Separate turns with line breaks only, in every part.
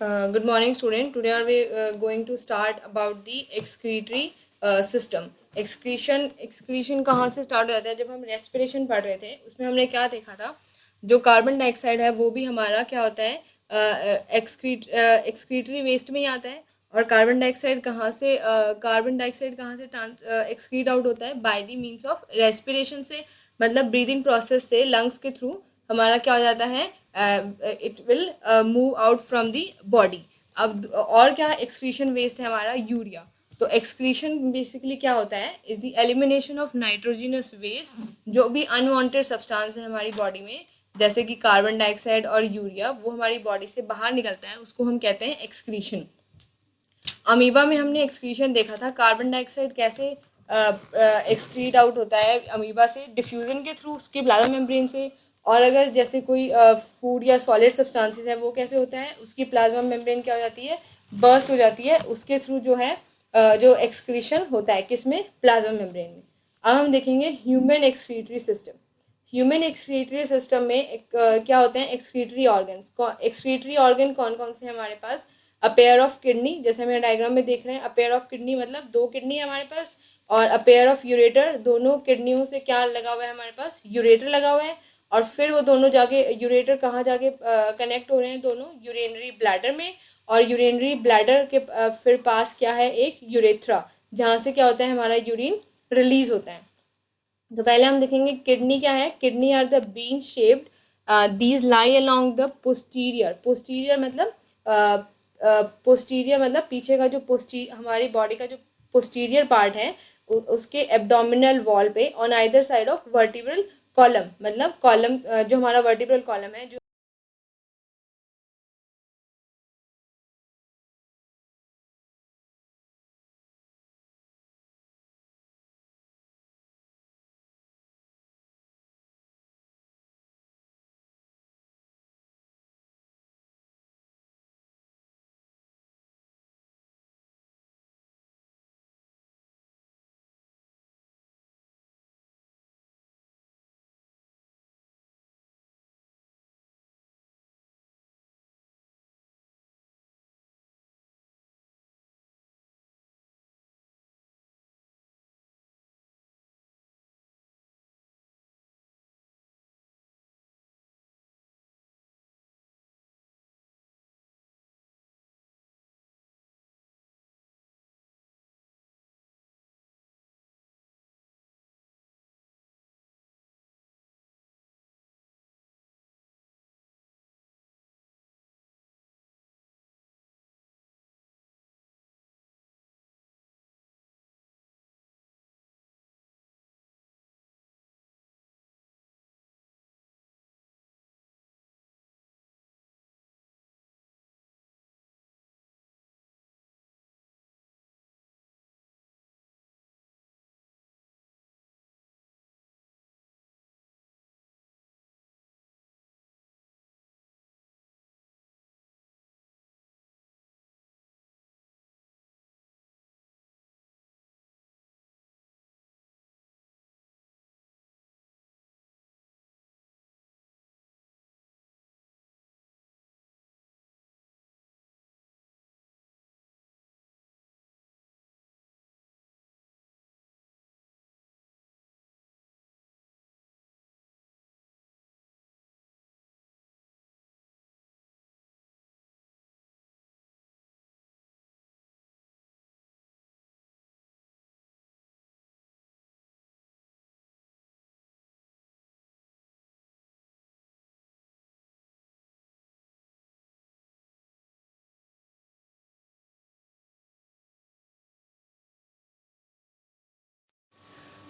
Good morning, student. Today are we going to start about the excretory system. Excretion कहाँ से start हो जाता है? जब हम रेस्पिरेशन पढ़ रहे थे उसमें हमने क्या देखा था, जो कार्बन डाइऑक्साइड है वो भी हमारा क्या होता है, एक्सक्रीटरी वेस्ट में ही आता है। और कार्बन डाइऑक्साइड कहाँ से एक्सक्रीट आउट होता है? By the means of respiration से, मतलब ब्रीदिंग प्रोसेस से लंग्स के थ्रू हमारा क्या हो जाता है, it will move out from the body. अब और क्या एक्सक्रीशन वेस्ट है हमारा? यूरिया। तो एक्सक्रीशन बेसिकली क्या होता है? Is the elimination of nitrogenous waste. जो भी अनवांटेड सब्सटेंस है हमारी बॉडी में, जैसे कि कार्बन डाइऑक्साइड और यूरिया, वो हमारी बॉडी से बाहर निकलता है, उसको हम कहते हैं एक्सक्रीशन। अमीबा में हमने एक्सक्रीशन देखा था, कार्बन डाइऑक्साइड कैसे एक्सक्रीट आउट होता है अमीबा से, डिफ्यूजन के थ्रू, उसके प्लाज्मा मेम्ब्रेन से। और अगर जैसे कोई फूड या सॉलिड सब्सटेंसेस है वो कैसे होता है, उसकी प्लाज्मा मेम्ब्रेन क्या हो जाती है, बर्स्ट हो जाती है, उसके थ्रू जो है जो एक्सक्रीशन होता है किसमें, प्लाज्मा मेम्ब्रेन में। अब हम देखेंगे human excretory system. Human excretory system में क्या होते हैं एक्सक्रीटरी ऑर्गन्स। एक्सक्रीटरी ऑर्गन कौन कौन से हैं हमारे पास? अ पेयर ऑफ किडनी, जैसे हम डायग्राम में देख रहे हैं, अ पेयर ऑफ किडनी मतलब दो किडनी है हमारे पास। और अ पेयर ऑफ यूरेटर, दोनों किडनियों से क्या लगा हुआ है हमारे पास, यूरेटर लगा हुआ है। और फिर वो दोनों जाके यूरेटर कहाँ जाके कनेक्ट हो रहे हैं, दोनों यूरिनरी ब्लैडर में। और यूरिनरी ब्लैडर के फिर पास क्या है, एक यूरेथ्रा, जहाँ से क्या होता है हमारा यूरिन रिलीज होता है। तो पहले हम देखेंगे किडनी क्या है। Kidney are the bean shaped, these lie along the posterior. Posterior मतलब पीछे का जो हमारी बॉडी का जो पोस्टीरियर पार्ट है, उसके एब्डोमिनल वॉल पे, on either side of vertebral column, मतलब कॉलम जो हमारा वर्टिब्रल कॉलम है, जो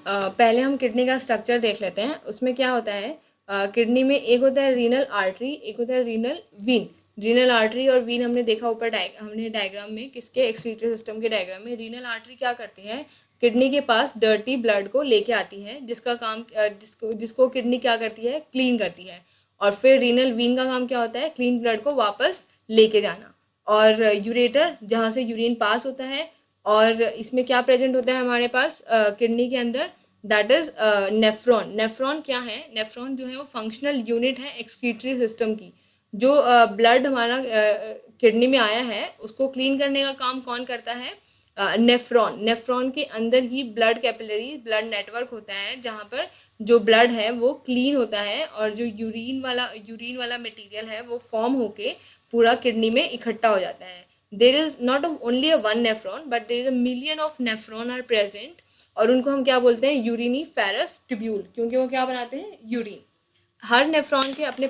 पहले हम किडनी का स्ट्रक्चर देख लेते हैं। उसमें क्या होता है, किडनी में एक होता है रीनल आर्टरी, एक होता है रीनल वीन। रीनल आर्टरी और वीन हमने देखा ऊपर हमने डायग्राम में, किसके, एक्सक्रीटरी सिस्टम के डायग्राम में। रीनल आर्टरी क्या करती है, किडनी के पास डर्टी ब्लड को लेके आती है, जिसका काम जिसको जिसको किडनी क्या करती है, क्लीन करती है। और फिर रीनल वीन का काम क्या होता है, क्लीन ब्लड को वापस लेके जाना। और यूरेटर, जहाँ से यूरिन पास होता है। और इसमें क्या प्रेजेंट होता है हमारे पास किडनी के अंदर, दैट इज नेफ्रॉन। नेफ्रॉन क्या है, नेफ्रॉन जो है वो फंक्शनल यूनिट है एक्सक्रीटरी सिस्टम की। जो ब्लड हमारा किडनी में आया है उसको क्लीन करने का काम कौन करता है? नेफ्रॉन। नेफ्रॉन के अंदर ही ब्लड कैपिलरी, ब्लड नेटवर्क होता है जहाँ पर जो ब्लड है वो क्लीन होता है और जो यूरिन वाला मटेरियल है वो फॉर्म होके पूरा किडनी में इकट्ठा हो जाता है। There is not only a one nephron but there is a million of nephron are present, और उनको हम क्या बोलते हैं? यूरिनी फेरस ट्यूब्यूल, क्योंकि वो क्या बनाते हैं? यूरिन। हर नेफ्रॉन के अपने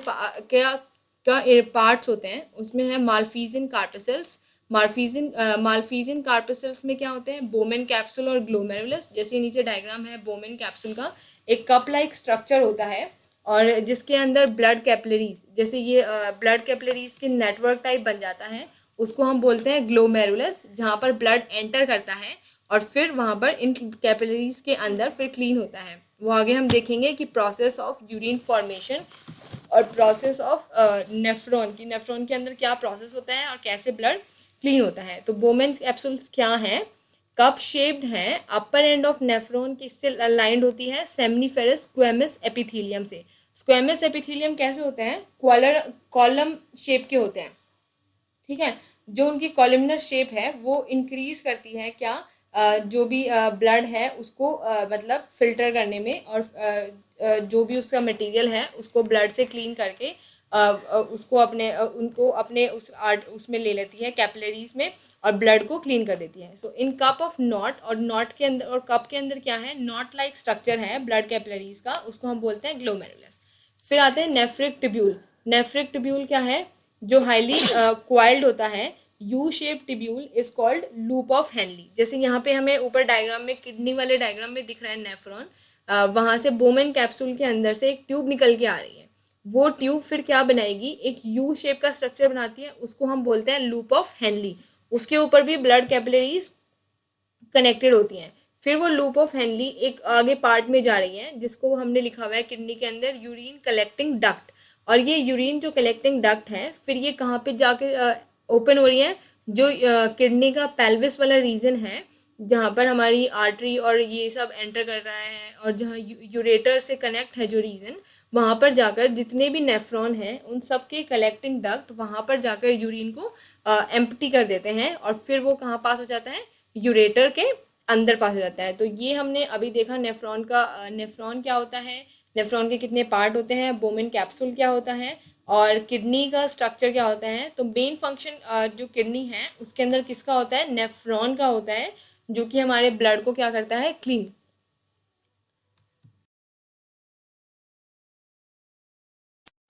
पार्ट्स होते हैं, उसमें है मालफिजिन कार्पेसल्स। मालफिजिन कार्पेसल्स में क्या होते हैं? बोमेन कैप्सूल और ग्लोमेरुलस। जैसे नीचे डायग्राम है बोमेन कैप्सूल का, एक कप लाइक स्ट्रक्चर होता है और जिसके अंदर ब्लड कैपिलरीज, जैसे ये ब्लड कैपिलरीज के नेटवर्क टाइप बन जाता है, उसको हम बोलते हैं ग्लोमेरुलस, जहाँ पर ब्लड एंटर करता है और फिर वहाँ पर इन कैपिलरीज के अंदर फिर क्लीन होता है। वो आगे हम देखेंगे कि प्रोसेस ऑफ यूरिन फॉर्मेशन और प्रोसेस ऑफ नेफ्रॉन की, नेफ्रॉन के अंदर क्या प्रोसेस होता है और कैसे ब्लड क्लीन होता है। तो बोमेन कैप्सूल्स क्या है? कप शेप्ड है, अपर एंड ऑफ नेफ्रॉन किससे अलाइंड होती है? सेमनीफेरस स्क्वेमस एपिथेलियम से। स्क्वेमस एपिथेलियम कैसे होते हैं? कॉलम शेप के होते हैं, ठीक है। जो उनकी कॉलमनर शेप है वो इंक्रीज करती है क्या? जो भी ब्लड है उसको मतलब फिल्टर करने में, और जो भी उसका मटेरियल है उसको ब्लड से क्लीन करके उसको उनको अपने उसमें ले लेती है कैपिलरीज में और ब्लड को क्लीन कर देती है। सो इन कप ऑफ नॉट, और नॉट के अंदर और कप के अंदर क्या है? नॉट लाइक स्ट्रक्चर है ब्लड कैपिलरीज का, उसको हम बोलते हैं ग्लोमेरुलस। फिर आते हैं नेफ्रिक ट्यूब्यूल। नेफ्रिक ट्यूब्यूल क्या है? जो हाईली क्वाइल्ड होता है। U shape tubule is called loop of Henley. जैसे यहाँ पे हमें ऊपर डायग्राम में, किडनी वाले डायग्राम में दिख रहा है नेफ्रॉन, वहां से बोमेन कैप्सूल के अंदर से एक ट्यूब निकल के आ रही है। वो ट्यूब फिर क्या बनाएगी? एक यू शेप का स्ट्रक्चर बनाती है, उसको हम बोलते हैं लूप ऑफ हेनली। उसके ऊपर भी ब्लड कैपिलरीज कनेक्टेड होती हैं। फिर वो लूप ऑफ हेनली एक आगे पार्ट में जा रही है जिसको हमने लिखा हुआ है किडनी के अंदर यूरिन कलेक्टिंग डक्ट। और ये यूरिन जो कलेक्टिंग डक्ट है फिर ये कहाँ पे जाके ओपन हो रही है? जो किडनी का पेल्विस वाला रीजन है जहाँ पर हमारी आर्टरी और ये सब एंटर कर रहा है, और जहाँ यूरेटर से कनेक्ट है जो रीजन, वहां पर जाकर जितने भी नेफ्रॉन हैं उन सब के कलेक्टिंग डक्ट वहां पर जाकर यूरिन को एम्प्टी कर देते हैं और फिर वो कहाँ पास हो जाता है? यूरेटर के अंदर पास हो जाता है। तो ये हमने अभी देखा नेफ्रॉन का। नेफ्रॉन क्या होता है, नेफ्रॉन के कितने पार्ट होते हैं, बोमेन कैप्सूल क्या होता है, और किडनी का स्ट्रक्चर क्या होता है। तो मेन फंक्शन जो किडनी है उसके अंदर किसका होता है? नेफ्रॉन का होता है, जो कि हमारे ब्लड को क्या करता है? क्लीन।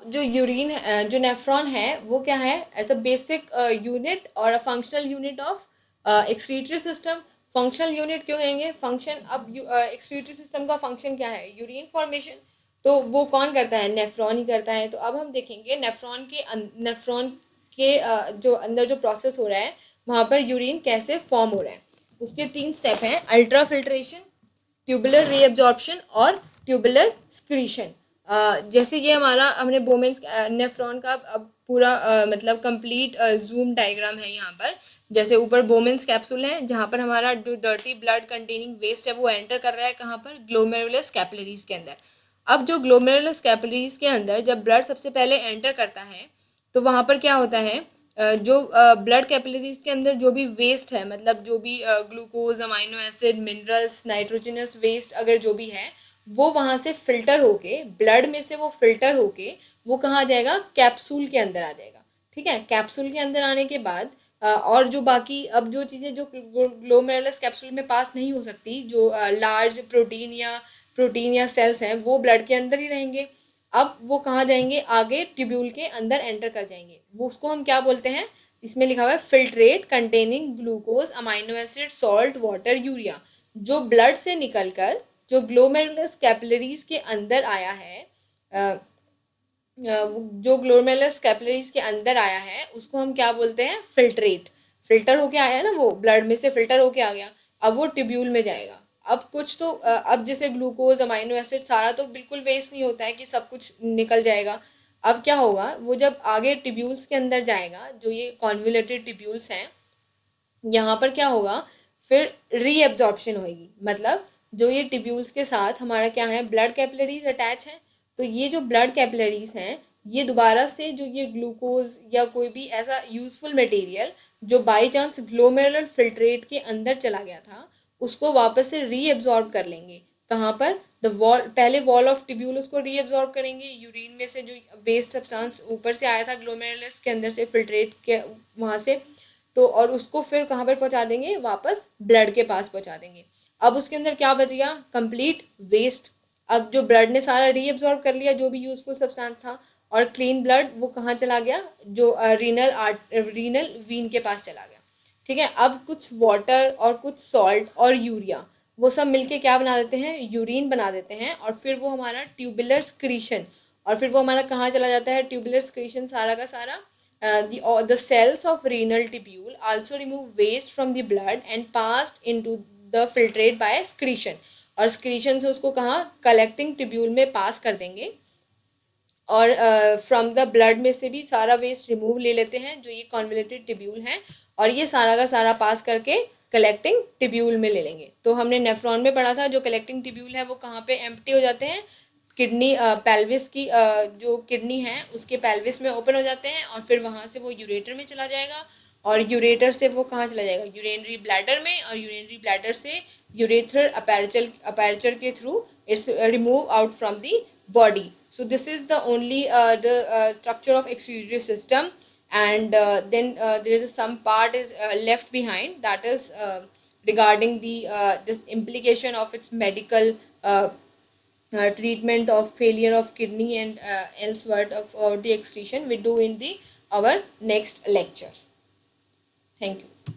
जो यूरिन जो नेफ्रॉन है वो क्या है? एज अ बेसिक यूनिट और a functional unit of excretory system. Functional unit क्यों कहेंगे? फंक्शन, अब एक्सक्रीटरी सिस्टम का फंक्शन क्या है? Urine formation. तो वो कौन करता है? नेफ्रॉन ही करता है। तो अब हम देखेंगे नेफ्रॉन के जो अंदर जो प्रोसेस हो रहा है वहां पर यूरिन कैसे फॉर्म हो रहा है। उसके 3 स्टेप हैं: अल्ट्रा फिल्ट्रेशन, ट्यूबुलर रीअब्जॉर्प्शन और ट्यूबुलर स्क्रीशन। जैसे ये हमारा हमने बोमेन्स नेफ्रॉन का अब पूरा मतलब कंप्लीट जूम डायग्राम है यहाँ पर। जैसे ऊपर बोमेन्स कैप्सूल है जहाँ पर हमारा जो डर्टी ब्लड कंटेनिंग वेस्ट है वो एंटर कर रहा है कहाँ पर? ग्लोमेरुलस कैपिलरीज के अंदर। अब जो ग्लोमेरुलस कैपिलरीज के अंदर जब ब्लड सबसे पहले एंटर करता है तो वहां पर क्या होता है? जो ब्लड कैपिलरीज के अंदर जो भी वेस्ट है, मतलब जो भी glucose, amino acid, minerals, nitrogenous waste अगर जो भी है, वो वहां से फिल्टर होके, ब्लड में से वो फिल्टर होके वो कहाँ आ जाएगा? कैप्सूल के अंदर आ जाएगा। ठीक है, कैप्सूल के अंदर आने के बाद और जो बाकी अब जो चीजें जो ग्लोमेरुलस कैप्सूल में पास नहीं हो सकती, जो लार्ज प्रोटीन या सेल्स हैं, वो ब्लड के अंदर ही रहेंगे। अब वो कहाँ जाएंगे? आगे ट्यूब्यूल के अंदर एंटर कर जाएंगे। वो उसको हम क्या बोलते हैं? इसमें लिखा हुआ है filtrate containing glucose, amino acid, salt, water, urea. जो ब्लड से निकलकर जो ग्लोमेरुलस कैपिलरीज के अंदर आया है, जो ग्लोमेरुलस कैपिलरीज के अंदर आया है उसको हम क्या बोलते हैं? फिल्ट्रेट। फिल्टर होके आया है ना, वो ब्लड में से फिल्टर होके आ गया, अब वो ट्यूब्यूल में जाएगा। अब कुछ तो अब जैसे ग्लूकोज, अमाइनो एसिड सारा तो बिल्कुल वेस्ट नहीं होता है कि सब कुछ निकल जाएगा। अब क्या होगा? वो जब आगे ट्यूब्यूल्स के अंदर जाएगा, जो ये कॉन्वोल्यूटेड ट्यूब्यूल्स हैं, यहाँ पर क्या होगा? फिर रीएब्जॉर्प्शन होगी। मतलब जो ये ट्यूब्यूल्स के साथ हमारा क्या है? ब्लड कैपिलरीज अटैच है। तो ये जो ब्लड कैपिलरीज हैं ये दोबारा से जो ये ग्लूकोज या कोई भी ऐसा यूजफुल मटेरियल जो बाई चांस ग्लोमेरुलर फिल्ट्रेट के अंदर चला गया था उसको वापस से रीएब्जॉर्ब कर लेंगे। कहाँ पर? द वॉल, पहले वॉल ऑफ टिब्यूल उसको रीएब्जॉर्ब करेंगे, यूरिन में से जो वेस्ट सब्सटेंस ऊपर से आया था ग्लोमेरुलस के अंदर से फिल्ट्रेट के वहां से, तो और उसको फिर कहाँ पर पहुंचा देंगे? वापस ब्लड के पास पहुंचा देंगे। अब उसके अंदर क्या बच गया? Complete waste. अब जो ब्लड ने सारा रीएब्जॉर्ब कर लिया जो भी यूजफुल सब्सटेंस था, और क्लीन ब्लड वो कहाँ चला गया? जो रीनल वीन के पास चला गया। ठीक है, अब कुछ वाटर और कुछ सॉल्ट और यूरिया वो सब मिलके क्या बना देते हैं? यूरिन बना देते हैं, और फिर वो हमारा ट्यूबुलर स्क्रीशन, और फिर वो हमारा कहाँ चला जाता है? ट्यूबुलर स्क्रीशन सारा का सारा the cells of renal tubule also remove waste from the blood and passed into the filtrate by excretion, और excretion से उसको कहाँ? कलेक्टिंग ट्यूब्यूल में पास कर देंगे, और फ्रॉम द ब्लड में से भी सारा वेस्ट रिमूव ले लेते हैं जो ये कॉन्वोल्यूटेड ट्यूब्यूल है, और ये सारा का सारा पास करके कलेक्टिंग ट्यूब्यूल में ले लेंगे। तो हमने नेफ्रॉन में पढ़ा था जो कलेक्टिंग ट्यूब्यूल है वो कहाँ पे एम्प्टी हो जाते हैं? किडनी पेल्विस की जो किडनी है उसके पेल्विस में ओपन हो जाते हैं, और फिर वहां से वो यूरेटर में चला जाएगा, और यूरेटर से वो कहाँ चला जाएगा? यूरिनरी ब्लैडर में, और यूरिनरी ब्लैडर से यूरेथ्रल अपर्चर के through it's remove out from the body. So this is the only the structure of excretory system, and then there is some part is left behind, that is regarding the this implication of its medical treatment of failure of kidney and elsewhere of the excretion we do in the our next lecture. Thank you.